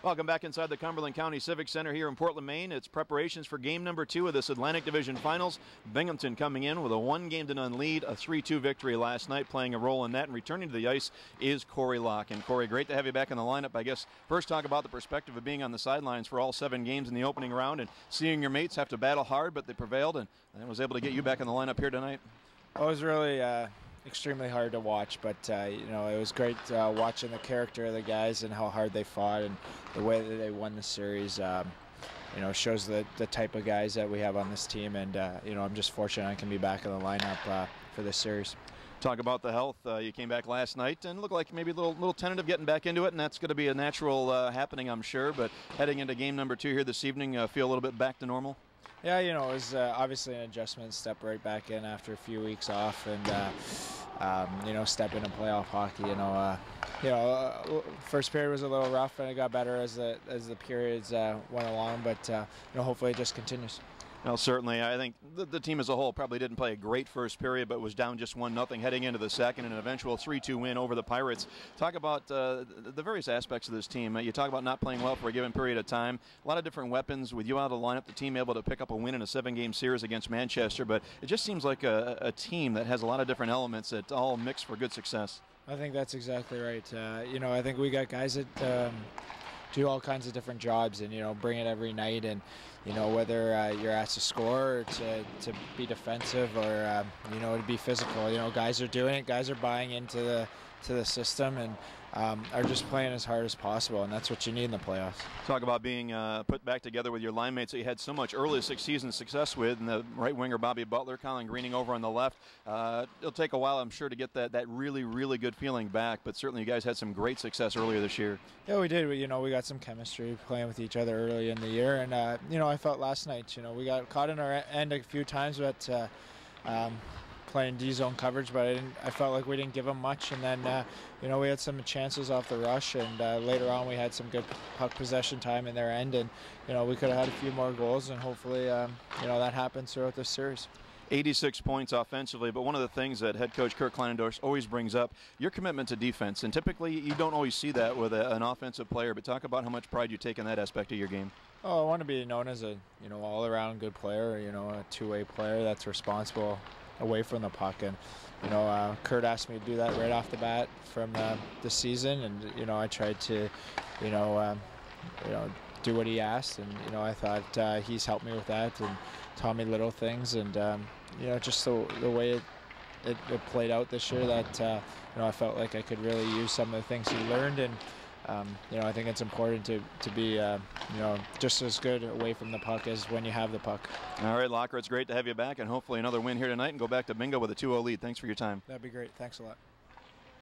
Welcome back inside the Cumberland County Civic Center here in Portland, Maine. It's preparations for game number 2 of this Atlantic Division Finals. Binghamton coming in with a 1-0 lead, a 3-2 victory last night, playing a role in that. And returning to the ice is Corey Locke. And Corey, great to have you back in the lineup. I guess first talk about the perspective of being on the sidelines for all 7 games in the opening round and seeing your mates have to battle hard, but they prevailed and was able to get you back in the lineup here tonight. It was really extremely hard to watch, but it was great watching the character of the guys and how hard they fought and the way that they won the series. Shows the type of guys that we have on this team, and I'm just fortunate I can be back in the lineup for this series. Talk about the health. You came back last night and looked like maybe a little tentative getting back into it, and that's going to be a natural happening, I'm sure. But heading into game number 2 here this evening, feel a little bit back to normal? Yeah, it was obviously an adjustment, step right back in after a few weeks off, and step into playoff hockey. First period was a little rough, and it got better as the periods went along. But hopefully it just continues. Well, certainly. I think the team as a whole probably didn't play a great first period, but was down just 1-0 heading into the second, and an eventual 3-2 win over the Pirates. Talk about the various aspects of this team. You talk about not playing well for a given period of time. A lot of different weapons. With you out of the lineup, the team able to pick up a win in a 7-game series against Manchester, but it just seems like a team that has a lot of different elements that all mix for good success. I think that's exactly right. I think we got guys that do all kinds of different jobs and bring it every night, and whether you're asked to score or to be defensive or to be physical, guys are doing it, guys are buying into the system and are just playing as hard as possible, and that's what you need in the playoffs. Talk about being put back together with your line mates that you had so much early season success with, and the right winger Bobby Butler, Colin Greening over on the left. It'll take a while, I'm sure, to get that really, really good feeling back, but certainly you guys had some great success earlier this year. Yeah, we did. We got some chemistry playing with each other early in the year, and I felt last night, we got caught in our end a few times, but playing D-zone coverage, but I felt like we didn't give them much, and then we had some chances off the rush, and later on we had some good puck possession time in their end, and we could have had a few more goals, and hopefully that happens throughout this series. 86 points offensively, but one of the things that head coach Kirk Kleinendorf always brings up, your commitment to defense, and typically you don't always see that with an offensive player, but talk about how much pride you take in that aspect of your game. Oh, I want to be known as a all-around good player, a two-way player that's responsible away from the puck, and Kurt asked me to do that right off the bat from the season, and I tried to do what he asked, and I thought he's helped me with that and taught me little things, and just the way it played out this year, that I felt like I could really use some of the things he learned, and I think it's important to be just as good away from the puck as when you have the puck. All right, Locke, it's great to have you back, and hopefully another win here tonight and go back to bingo with a 2-0 lead. Thanks for your time. That'd be great. Thanks a lot.